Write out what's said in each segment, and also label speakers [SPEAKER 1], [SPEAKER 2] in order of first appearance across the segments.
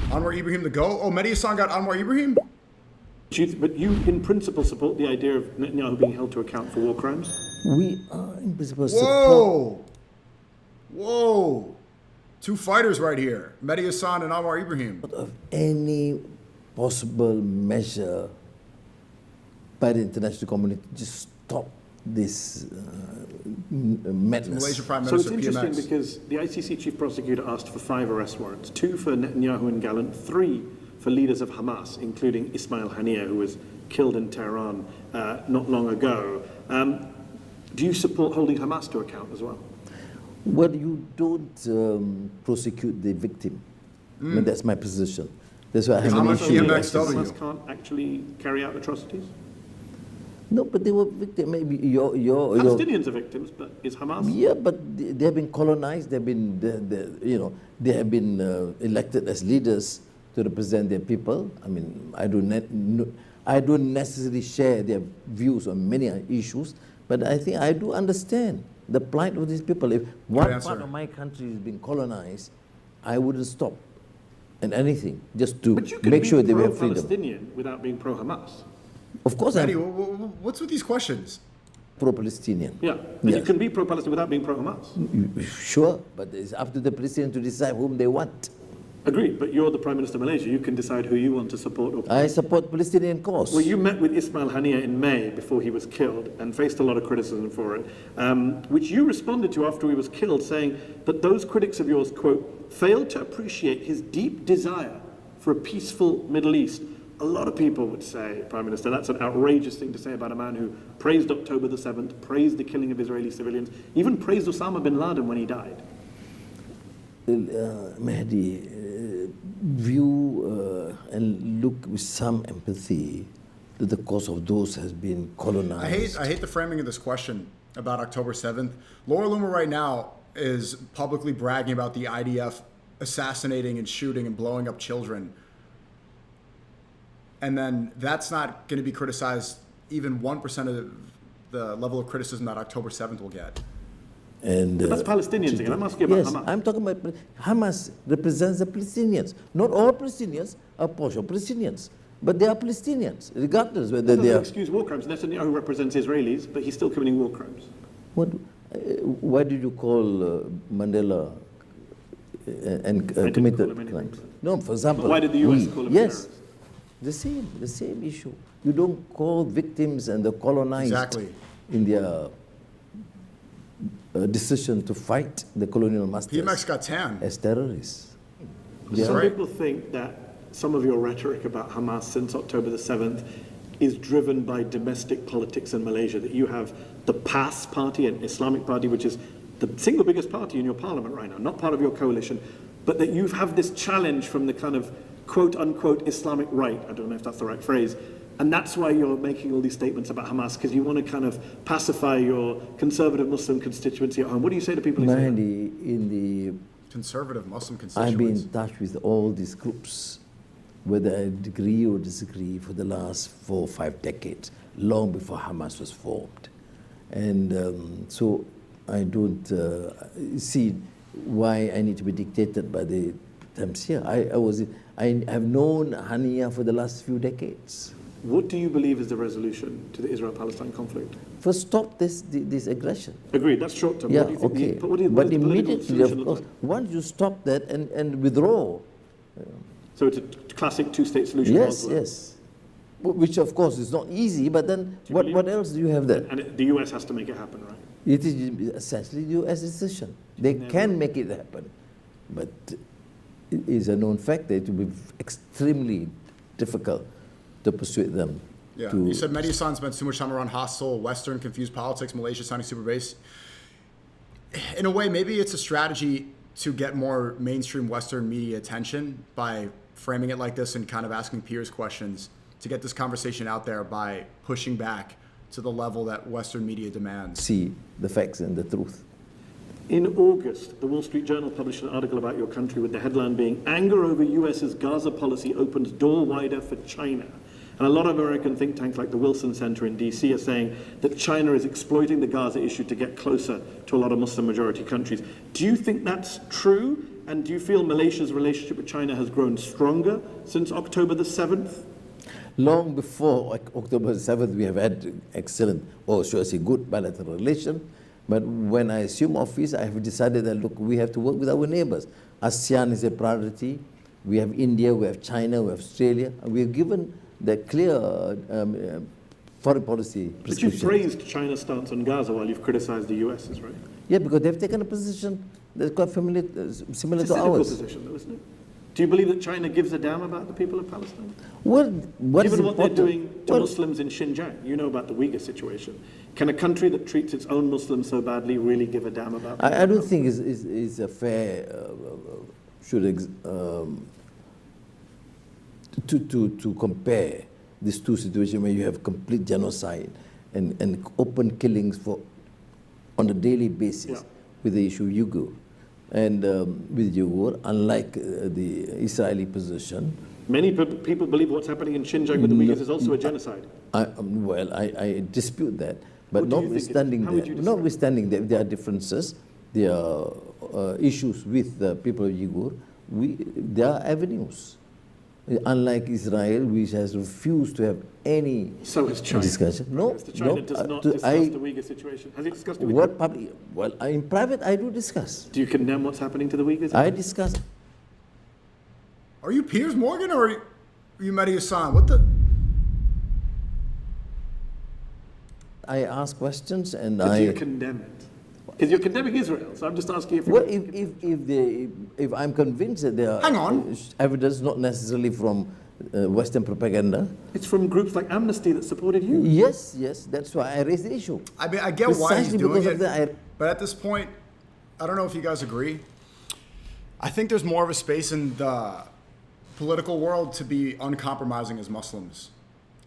[SPEAKER 1] Anwar Ibrahim the GOAT? Oh, Medhi Hassan got Anwar Ibrahim?
[SPEAKER 2] But you, in principle, support the idea of Netanyahu being held to account for war crimes?
[SPEAKER 3] We are, in principle,
[SPEAKER 1] Whoa! Whoa! Two fighters right here. Medhi Hassan and Anwar Ibrahim.
[SPEAKER 3] of any possible measure by the international community to stop this madness.
[SPEAKER 1] Malaysia Prime
[SPEAKER 2] So it's
[SPEAKER 1] Minister
[SPEAKER 2] interesting
[SPEAKER 1] PMX.
[SPEAKER 2] because the ICC chief prosecutor asked for 5 arrest warrants, 2 for Netanyahu and Gallant, 3 for leaders of Hamas, including Ismail Haniyeh, who was killed in Tehran not long ago. Do you support holding Hamas to account as well?
[SPEAKER 3] Well, you don't prosecute the victim. I mean, that's my position. That's why I have
[SPEAKER 1] How
[SPEAKER 3] an
[SPEAKER 1] much
[SPEAKER 3] issue.
[SPEAKER 1] PMXW?
[SPEAKER 2] Hamas can't actually carry out atrocities?
[SPEAKER 3] No, but they were victims. Maybe your
[SPEAKER 2] Palestinians are victims, but is Hamas?
[SPEAKER 3] Yeah, but they have been colonized. They've been, they have been elected as leaders to represent their people. I mean, I don't necessarily share their views on many issues, but I think I do understand the plight of these people. If one part of my country is being colonized, I wouldn't stop at anything just to make sure they have freedom.
[SPEAKER 2] Palestinian without being pro-Hamas.
[SPEAKER 3] Of course,
[SPEAKER 1] Medhi,
[SPEAKER 3] I'm
[SPEAKER 1] what's with these questions?
[SPEAKER 3] pro-Palestinian.
[SPEAKER 2] Yeah, but you can be pro-Palestinian without being pro-Hamas.
[SPEAKER 3] Sure, but it's up to the Palestinians to decide whom they want.
[SPEAKER 2] Agreed, but you're the Prime Minister of Malaysia. You can decide who you want to support. Or
[SPEAKER 3] I support Palestinian cause.
[SPEAKER 2] Well, you met with Ismail Haniyeh in May before he was killed and faced a lot of criticism for it, which you responded to after he was killed, saying that those critics of yours, quote, failed to appreciate his deep desire for a peaceful Middle East. A lot of people would say, Prime Minister, that's an outrageous thing to say about a man who praised October the 7th, praised the killing of Israeli civilians, even praised Osama bin Laden when he died.
[SPEAKER 3] Mehdi, view and look with some empathy that the cause of those has been colonized.
[SPEAKER 1] I hate the framing of this question about October 7th. Laura Loomer right now is publicly bragging about the IDF assassinating and shooting and blowing up children. And then that's not going to be criticized even 1% of the level of criticism that October 7th will get.
[SPEAKER 3] And
[SPEAKER 2] That's Palestinians again. I'm asking about
[SPEAKER 3] yes,
[SPEAKER 2] Hamas.
[SPEAKER 3] I'm talking about Hamas represents the Palestinians. Not all Palestinians are partial Palestinians, but they are Palestinians, regardless whether
[SPEAKER 2] That
[SPEAKER 3] they
[SPEAKER 2] doesn't
[SPEAKER 3] are.
[SPEAKER 2] excuse war crimes. Netanyahu represents Israelis, but he's still committing war crimes.
[SPEAKER 3] Why did you call Mandela committed crimes? No, for example.
[SPEAKER 2] But why did the US call him
[SPEAKER 3] Yes,
[SPEAKER 2] terrorist?
[SPEAKER 3] the same issue. You don't call victims and the colonized in their decision to fight the colonial masters
[SPEAKER 1] PMX got tan.
[SPEAKER 3] as terrorists.
[SPEAKER 2] Some people think that some of your rhetoric about Hamas since October the 7th is driven by domestic politics in Malaysia, that you have the PAS party, an Islamic party, which is the single biggest party in your parliament right now, not part of your coalition, but that you have this challenge from the kind of quote-unquote Islamic right, I don't know if that's the right phrase, and that's why you're making all these statements about Hamas, because you want to kind of pacify your conservative Muslim constituency at home. What do you say to people who say that?
[SPEAKER 3] In the
[SPEAKER 1] Conservative Muslim
[SPEAKER 3] I've
[SPEAKER 1] constituents.
[SPEAKER 3] been in touch with all these groups, whether I agree or disagree, for the last 4 or 5 decades, long before Hamas was formed. And so I don't see why I need to be dictated by the times here. I have known Haniyeh for the last few decades.
[SPEAKER 2] What do you believe is the resolution to the Israel-Palestine conflict?
[SPEAKER 3] First, stop this aggression.
[SPEAKER 2] Agreed, that's short term.
[SPEAKER 3] Yeah,
[SPEAKER 2] What do you think
[SPEAKER 3] okay.
[SPEAKER 2] what does
[SPEAKER 3] But
[SPEAKER 2] the political
[SPEAKER 3] immediately,
[SPEAKER 2] solution
[SPEAKER 3] of
[SPEAKER 2] look
[SPEAKER 3] course,
[SPEAKER 2] like?
[SPEAKER 3] once you stop that and withdraw.
[SPEAKER 2] So it's a classic two-state solution.
[SPEAKER 3] Yes,
[SPEAKER 2] Oslo.
[SPEAKER 3] yes. Which, of course, is not easy, but then what else do you have there?
[SPEAKER 2] And the US has to make it happen, right?
[SPEAKER 3] It is essentially the U.S. decision. They can make it happen, but it is a known fact that it will be extremely difficult to persuade them.
[SPEAKER 1] Yeah, you said Medhi Hassan spent too much time around hostile, Western, confused politics, Malaysia signing super base. In a way, maybe it's a strategy to get more mainstream Western media attention by framing it like this and kind of asking peers questions to get this conversation out there by pushing back to the level that Western media demands.
[SPEAKER 3] See the facts and the truth.
[SPEAKER 2] In August, the Wall Street Journal published an article about your country with the headline being, "Anger over US's Gaza policy opens door wider for China." And a lot of American think tanks like the Wilson Center in DC are saying that China is exploiting the Gaza issue to get closer to a lot of Muslim majority countries. Do you think that's true? And do you feel Malaysia's relationship with China has grown stronger since October the 7th?
[SPEAKER 3] Long before October 7th, we have had excellent, or should I say good bilateral relation. But when I assume office, I have decided that, look, we have to work with our neighbors. ASEAN is a priority. We have India, we have China, we have Australia. And we have given the clear foreign policy
[SPEAKER 2] But
[SPEAKER 3] prescription.
[SPEAKER 2] you've praised China's stance on Gaza while you've criticized the US's, right?
[SPEAKER 3] Yeah, because they've taken a position that's quite familiar, similar
[SPEAKER 2] It's a
[SPEAKER 3] to
[SPEAKER 2] cynical
[SPEAKER 3] ours.
[SPEAKER 2] position, though, isn't it? Do you believe that China gives a damn about the people of Palestine?
[SPEAKER 3] Well, what is
[SPEAKER 2] Given what they're
[SPEAKER 3] important-
[SPEAKER 2] doing to
[SPEAKER 3] well,
[SPEAKER 2] Muslims in Xinjiang, you know about the Uyghur situation. Can a country that treats its own Muslims so badly really give a damn about them?
[SPEAKER 3] I don't think it's a fair to compare these two situations where you have complete genocide and open killings on a daily basis
[SPEAKER 2] Yeah.
[SPEAKER 3] with the issue of Uyghur. And with Uyghur, unlike the Israeli position,
[SPEAKER 2] Many people believe what's happening in Xinjiang with the Uyghurs is also a genocide.
[SPEAKER 3] I dispute that. But
[SPEAKER 2] What do you think it is? How would you describe it?
[SPEAKER 3] notwithstanding that there are differences, there are issues with the people of Uyghur, there are avenues. Unlike Israel, which has refused to have any
[SPEAKER 2] So has China.
[SPEAKER 3] discussion. No,
[SPEAKER 2] Mr. China
[SPEAKER 3] no,
[SPEAKER 2] does not
[SPEAKER 3] to-
[SPEAKER 2] discuss
[SPEAKER 3] I-
[SPEAKER 2] the Uyghur situation. Has he discussed it with
[SPEAKER 3] what
[SPEAKER 2] you?
[SPEAKER 3] public? Well, in private, I do discuss.
[SPEAKER 2] Do you condemn what's happening to the Uyghurs?
[SPEAKER 3] I discuss.
[SPEAKER 1] Are you Piers Morgan or are you Medhi Hassan? What the?
[SPEAKER 3] I ask questions and
[SPEAKER 2] But do you
[SPEAKER 3] I.
[SPEAKER 2] condemn it? Because you're condemning Israel, so I'm just asking if you...
[SPEAKER 3] Well, if I'm convinced that there are
[SPEAKER 1] Hang on.
[SPEAKER 3] evidence, not necessarily from Western propaganda.
[SPEAKER 2] It's from groups like Amnesty that supported you.
[SPEAKER 3] Yes, that's why I raised the issue.
[SPEAKER 1] I mean, I get why he's
[SPEAKER 3] Precisely
[SPEAKER 1] doing
[SPEAKER 3] because
[SPEAKER 1] it,
[SPEAKER 3] of that,
[SPEAKER 1] but at this point, I don't know if you guys agree. I think there's more of a space in the political world to be uncompromising as Muslims.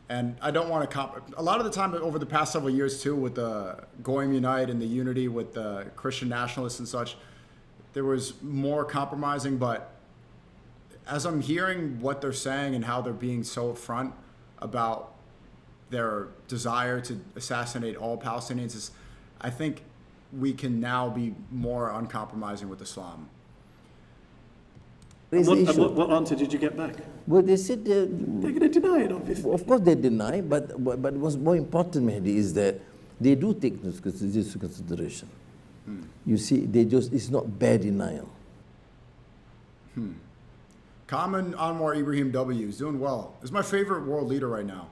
[SPEAKER 1] And I don't want to a lot of the time over the past several years too, with the Goyim Unite and the unity with the Christian nationalists and such, there was more compromising. But as I'm hearing what they're saying and how they're being so upfront about their desire to assassinate all Palestinians, I think we can now be more uncompromising with Islam.
[SPEAKER 3] raised the
[SPEAKER 2] And
[SPEAKER 3] issue.
[SPEAKER 2] what answer did you get back?
[SPEAKER 3] Well, they said,
[SPEAKER 2] They're going to deny it, obviously.
[SPEAKER 3] of course they deny, but what's more important, Mehdi, is that they do take this into consideration. You see, it's not bare denial.
[SPEAKER 1] Common Anwar Ibrahim W. is doing well. Is my favorite world leader right now.